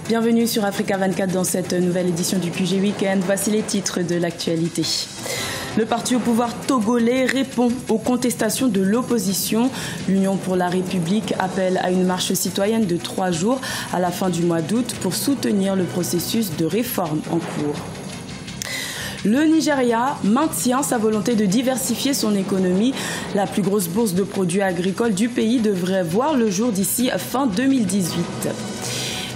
Bienvenue sur Africa 24 dans cette nouvelle édition du QG Weekend. Voici les titres de l'actualité. Le parti au pouvoir togolais répond aux contestations de l'opposition. L'Union pour la République appelle à une marche citoyenne de 3 jours à la fin du mois d'août pour soutenir le processus de réforme en cours. Le Nigeria maintient sa volonté de diversifier son économie. La plus grosse bourse de produits agricoles du pays devrait voir le jour d'ici fin 2018.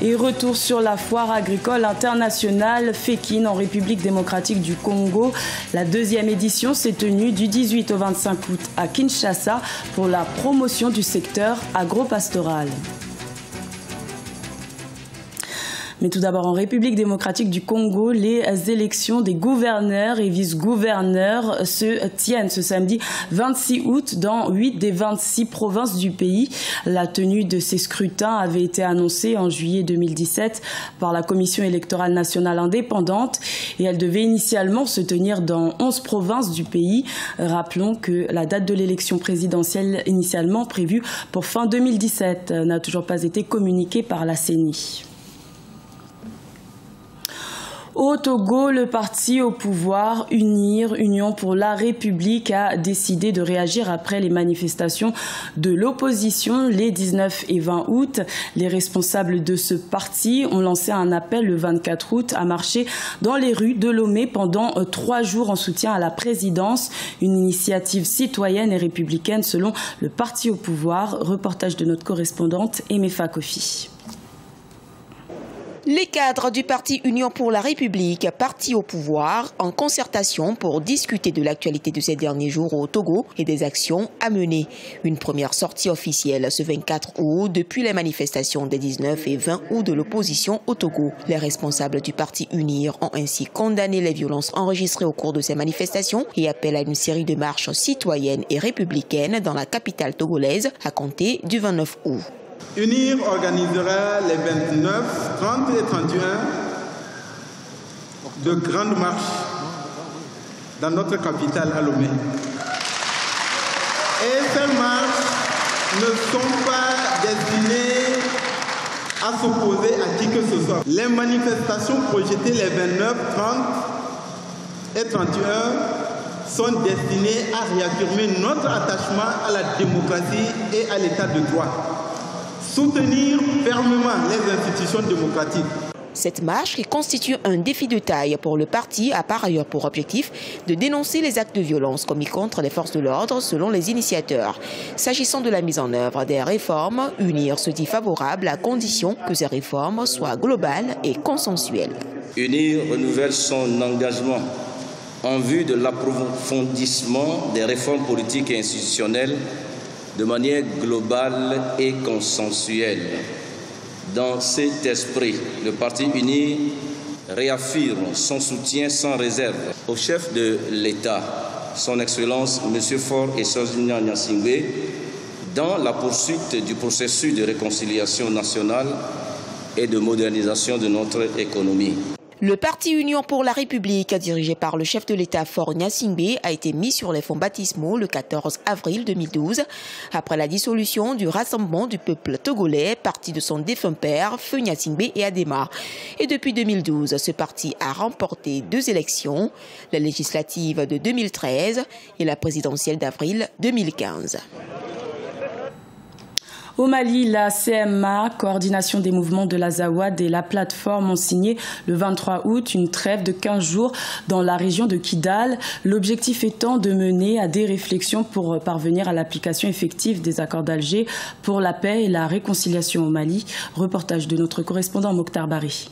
Et retour sur la foire agricole internationale Fékin en République démocratique du Congo. La 2e édition s'est tenue du 18 au 25 août à Kinshasa pour la promotion du secteur agropastoral. Mais tout d'abord, en République démocratique du Congo, les élections des gouverneurs et vice-gouverneurs se tiennent ce samedi 26 août dans 8 des 26 provinces du pays. La tenue de ces scrutins avait été annoncée en juillet 2017 par la Commission électorale nationale indépendante et elle devait initialement se tenir dans 11 provinces du pays. Rappelons que la date de l'élection présidentielle initialement prévue pour fin 2017 n'a toujours pas été communiquée par la CENI. Au Togo, le parti au pouvoir Union pour la République a décidé de réagir après les manifestations de l'opposition les 19 et 20 août. Les responsables de ce parti ont lancé un appel le 24 août à marcher dans les rues de Lomé pendant 3 jours en soutien à la présidence. Une initiative citoyenne et républicaine selon le parti au pouvoir. Reportage de notre correspondante Emefa Kofi. Les cadres du parti Union pour la République, parti au pouvoir, en concertation pour discuter de l'actualité de ces derniers jours au Togo et des actions à mener. Une première sortie officielle ce 24 août depuis les manifestations des 19 et 20 août de l'opposition au Togo. Les responsables du parti UNIR ont ainsi condamné les violences enregistrées au cours de ces manifestations et appellent à une série de marches citoyennes et républicaines dans la capitale togolaise à compter du 29 août. UNIR organisera les 29, 30 et 31 de grandes marches dans notre capitale à Lomé. Et ces marches ne sont pas destinées à s'opposer à qui que ce soit. Les manifestations projetées les 29, 30 et 31 sont destinées à réaffirmer notre attachement à la démocratie et à l'état de droit. Soutenir fermement les institutions démocratiques. Cette marche, qui constitue un défi de taille pour le parti, a par ailleurs pour objectif de dénoncer les actes de violence commis contre les forces de l'ordre selon les initiateurs. S'agissant de la mise en œuvre des réformes, UNIR se dit favorable à condition que ces réformes soient globales et consensuelles. UNIR renouvelle son engagement en vue de l'approfondissement des réformes politiques et institutionnelles de manière globale et consensuelle. Dans cet esprit, le parti UNIR réaffirme son soutien sans réserve au chef de l'État, son Excellence M. Faure Essozinyan Gnassingbé, dans la poursuite du processus de réconciliation nationale et de modernisation de notre économie. Le parti Union pour la République, dirigé par le chef de l'État Faure Gnassingbé, a été mis sur les fonds baptismaux le 14 avril 2012, après la dissolution du Rassemblement du peuple togolais, parti de son défunt père, Feu Gnassingbé et Adema. Et depuis 2012, ce parti a remporté 2 élections, la législative de 2013 et la présidentielle d'avril 2015. Au Mali, la CMA, Coordination des mouvements de l'Azawad et la plateforme ont signé le 23 août une trêve de 15 jours dans la région de Kidal. L'objectif étant de mener à des réflexions pour parvenir à l'application effective des accords d'Alger pour la paix et la réconciliation au Mali. Reportage de notre correspondant Mokhtar Bari.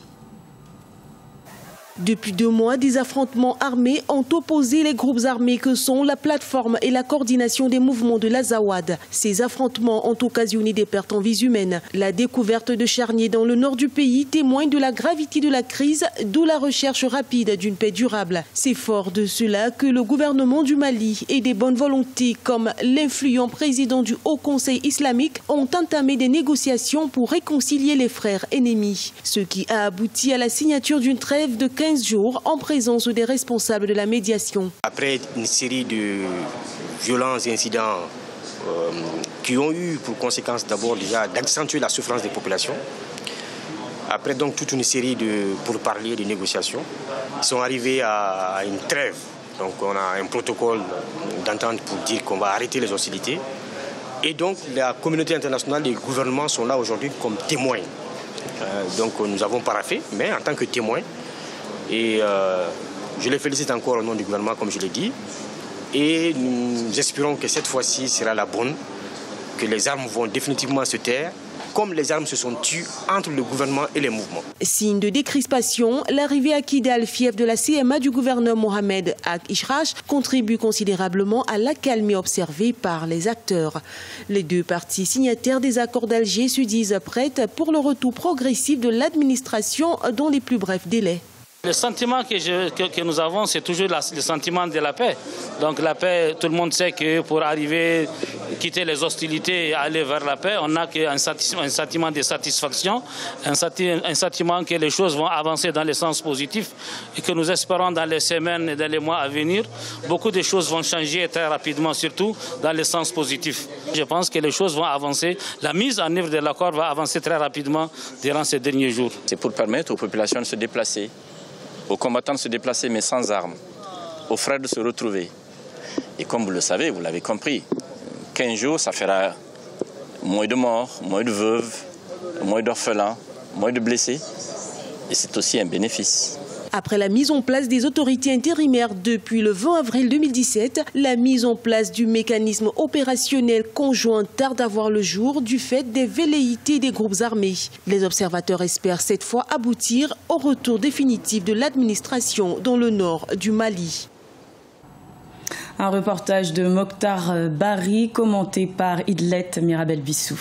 Depuis 2 mois, des affrontements armés ont opposé les groupes armés que sont la plateforme et la coordination des mouvements de l'Azawad. Ces affrontements ont occasionné des pertes en vies humaines. La découverte de charniers dans le nord du pays témoigne de la gravité de la crise, d'où la recherche rapide d'une paix durable. C'est fort de cela que le gouvernement du Mali et des bonnes volontés comme l'influent président du Haut Conseil islamique ont entamé des négociations pour réconcilier les frères ennemis. Ce qui a abouti à la signature d'une trêve de 15 jours en présence des responsables de la médiation. Après une série de violents incidents qui ont eu pour conséquence d'abord déjà d'accentuer la souffrance des populations, après donc toute une série de pourparlers, de négociations, ils sont arrivés à une trêve. Donc on a un protocole d'entente pour dire qu'on va arrêter les hostilités. Et donc la communauté internationale, les gouvernements sont là aujourd'hui comme témoins. Donc nous avons paraphé, mais en tant que témoins. Et je les félicite encore au nom du gouvernement, comme je l'ai dit. Et nous espérons que cette fois-ci sera la bonne, que les armes vont définitivement se taire, comme les armes se sont tues entre le gouvernement et les mouvements. Signe de décrispation, l'arrivée à Kidal, fief de la CMA du gouverneur Mohamed Ag-Ishrach, contribue considérablement à l'accalmie observée par les acteurs. Les deux parties signataires des accords d'Alger se disent prêtes pour le retour progressif de l'administration dans les plus brefs délais. Le sentiment que nous avons, c'est toujours le sentiment de la paix. Donc la paix, tout le monde sait que pour arriver, quitter les hostilités et aller vers la paix, on n'a qu'un sentiment de satisfaction, un sentiment que les choses vont avancer dans le sens positif et que nous espérons dans les semaines et dans les mois à venir, beaucoup de choses vont changer très rapidement, surtout dans le sens positif. Je pense que les choses vont avancer. La mise en œuvre de l'accord va avancer très rapidement durant ces derniers jours. C'est pour permettre aux populations de se déplacer, aux combattants de se déplacer mais sans armes, aux frères de se retrouver. Et comme vous le savez, vous l'avez compris, 15 jours, ça fera moins de morts, moins de veuves, moins d'orphelins, moins de blessés. Et c'est aussi un bénéfice. Après la mise en place des autorités intérimaires depuis le 20 avril 2017, la mise en place du mécanisme opérationnel conjoint tarde à voir le jour du fait des velléités des groupes armés. Les observateurs espèrent cette fois aboutir au retour définitif de l'administration dans le nord du Mali. Un reportage de Mokhtar Bari commenté par Idlet Mirabel Bissou.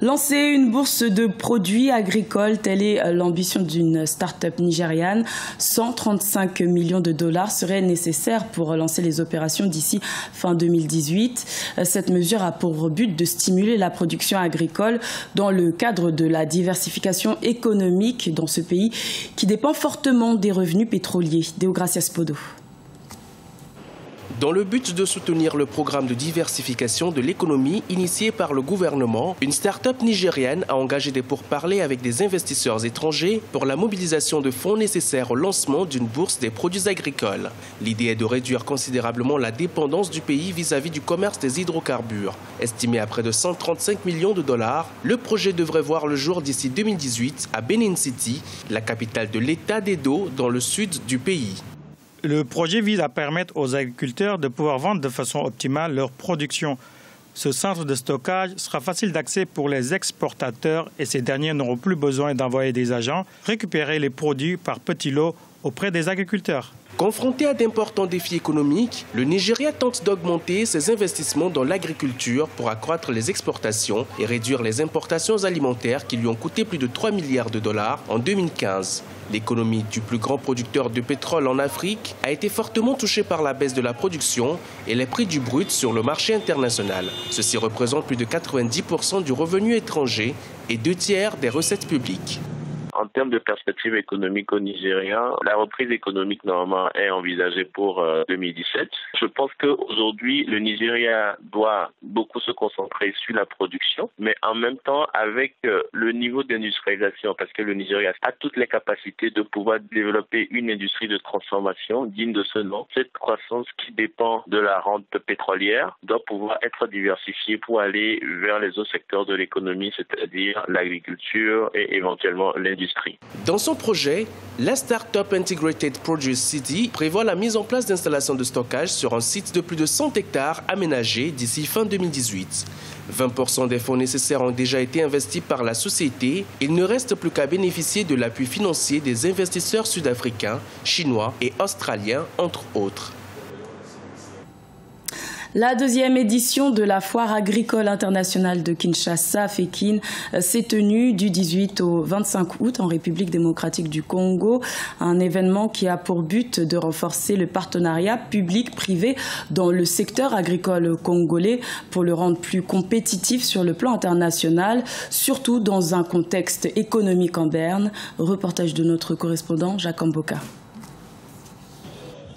Lancer une bourse de produits agricoles, telle est l'ambition d'une start-up nigériane. 135 millions de dollars seraient nécessaires pour lancer les opérations d'ici fin 2018. Cette mesure a pour but de stimuler la production agricole dans le cadre de la diversification économique dans ce pays qui dépend fortement des revenus pétroliers. Deogracias Podo. Dans le but de soutenir le programme de diversification de l'économie initié par le gouvernement, une start-up nigériane a engagé des pourparlers avec des investisseurs étrangers pour la mobilisation de fonds nécessaires au lancement d'une bourse des produits agricoles. L'idée est de réduire considérablement la dépendance du pays vis-à-vis du commerce des hydrocarbures. Estimé à près de 135 millions de dollars, le projet devrait voir le jour d'ici 2018 à Benin City, la capitale de l'État d'Edo, dans le sud du pays. Le projet vise à permettre aux agriculteurs de pouvoir vendre de façon optimale leur production. Ce centre de stockage sera facile d'accès pour les exportateurs et ces derniers n'auront plus besoin d'envoyer des agents récupérer les produits par petits lots auprès des agriculteurs. Confronté à d'importants défis économiques, le Nigeria tente d'augmenter ses investissements dans l'agriculture pour accroître les exportations et réduire les importations alimentaires qui lui ont coûté plus de 3 milliards de dollars en 2015. L'économie du plus grand producteur de pétrole en Afrique a été fortement touchée par la baisse de la production et les prix du brut sur le marché international. Ceci représente plus de 90% du revenu étranger et 2/3 des recettes publiques. En termes de perspective économique au Nigeria, la reprise économique normalement est envisagée pour 2017. Je pense qu'aujourd'hui, le Nigeria doit beaucoup se concentrer sur la production, mais en même temps avec le niveau d'industrialisation, parce que le Nigeria a toutes les capacités de pouvoir développer une industrie de transformation digne de ce nom. Cette croissance qui dépend de la rente pétrolière doit pouvoir être diversifiée pour aller vers les autres secteurs de l'économie, c'est-à-dire l'agriculture et éventuellement l'industrie. Dans son projet, la Startup Integrated Produce City prévoit la mise en place d'installations de stockage sur un site de plus de 100 hectares aménagés d'ici fin 2018. 20% des fonds nécessaires ont déjà été investis par la société. Il ne reste plus qu'à bénéficier de l'appui financier des investisseurs sud-africains, chinois et australiens, entre autres. La deuxième édition de la Foire agricole internationale de Kinshasa, FEKIN, s'est tenue du 18 au 25 août en République démocratique du Congo. Un événement qui a pour but de renforcer le partenariat public-privé dans le secteur agricole congolais pour le rendre plus compétitif sur le plan international, surtout dans un contexte économique en berne. Reportage de notre correspondant Jacques Mboka.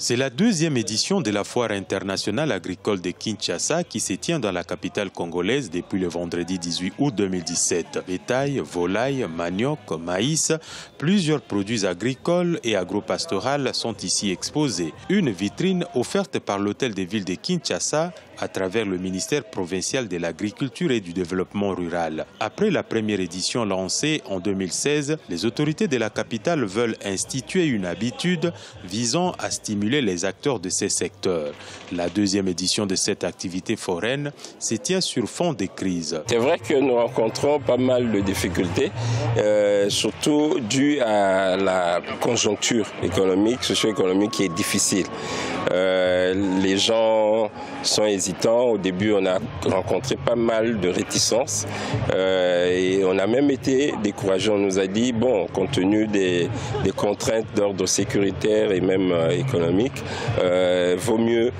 C'est la deuxième édition de la Foire internationale agricole de Kinshasa qui se tient dans la capitale congolaise depuis le vendredi 18 août 2017. Bétail, volaille, manioc, maïs, plusieurs produits agricoles et agropastoraux sont ici exposés. Une vitrine offerte par l'hôtel de ville de Kinshasa à travers le ministère provincial de l'Agriculture et du Développement rural. Après la première édition lancée en 2016, les autorités de la capitale veulent instituer une habitude visant à stimuler les acteurs de ces secteurs. La deuxième édition de cette activité foraine se tient sur fond de crise. C'est vrai que nous rencontrons pas mal de difficultés, surtout dues à la conjoncture économique, socio-économique qui est difficile. Les gens sont hésitants. Au début, on a rencontré pas mal de réticences et on a même été découragés. On nous a dit, bon, compte tenu des contraintes d'ordre sécuritaire et même économique, vaut mieux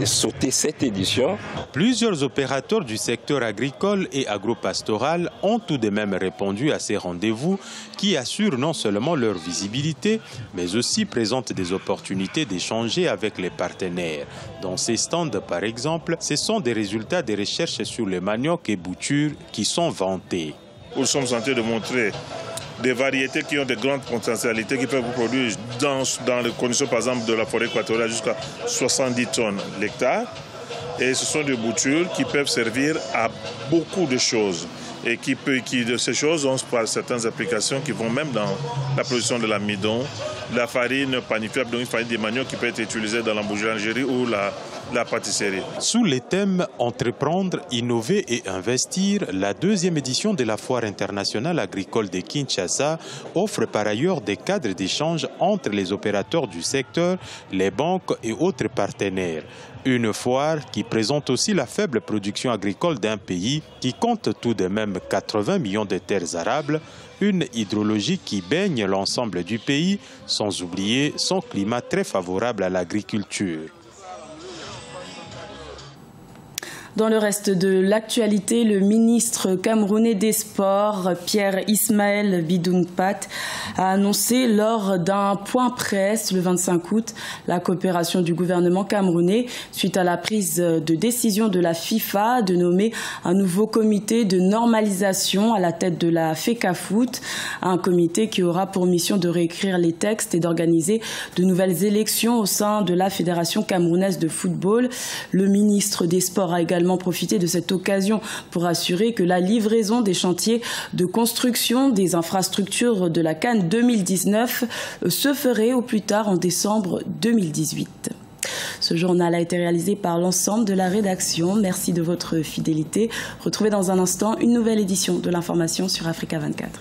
sauter cette édition. Plusieurs opérateurs du secteur agricole et agropastoral ont tout de même répondu à ces rendez-vous qui assurent non seulement leur visibilité, mais aussi présentent des opportunités d'échanger avec les partenaires. Dans ces stands, par exemple, ce sont des résultats des recherches sur les manioc et boutures qui sont vantés. Nous sommes en train de montrer des variétés qui ont de grandes potentialités, qui peuvent produire dans les conditions, par exemple, de la forêt équatoriale jusqu'à 70 tonnes l'hectare. Et ce sont des boutures qui peuvent servir à beaucoup de choses. Et qui de ces choses ont certaines applications qui vont même dans la production de l'amidon, la farine panifiable, donc une farine de manioc qui peut être utilisée dans la boulangerie ou la pâtisserie. Sous les thèmes Entreprendre, innover et investir, la deuxième édition de la Foire internationale agricole de Kinshasa offre par ailleurs des cadres d'échange entre les opérateurs du secteur, les banques et autres partenaires. Une foire qui présente aussi la faible production agricole d'un pays qui compte tout de même 80 millions de terres arables, une hydrologie qui baigne l'ensemble du pays, sans oublier son climat très favorable à l'agriculture. Dans le reste de l'actualité, le ministre camerounais des Sports, Pierre Ismaël Bidounkpat, a annoncé lors d'un point presse le 25 août la coopération du gouvernement camerounais suite à la prise de décision de la FIFA de nommer un nouveau comité de normalisation à la tête de la FECAFOOT, un comité qui aura pour mission de réécrire les textes et d'organiser de nouvelles élections au sein de la Fédération camerounaise de football. Le ministre des Sports a également profiter de cette occasion pour assurer que la livraison des chantiers de construction des infrastructures de la CAN 2019 se ferait au plus tard en décembre 2018. Ce journal a été réalisé par l'ensemble de la rédaction. Merci de votre fidélité. Retrouvez dans un instant une nouvelle édition de l'information sur Africa 24.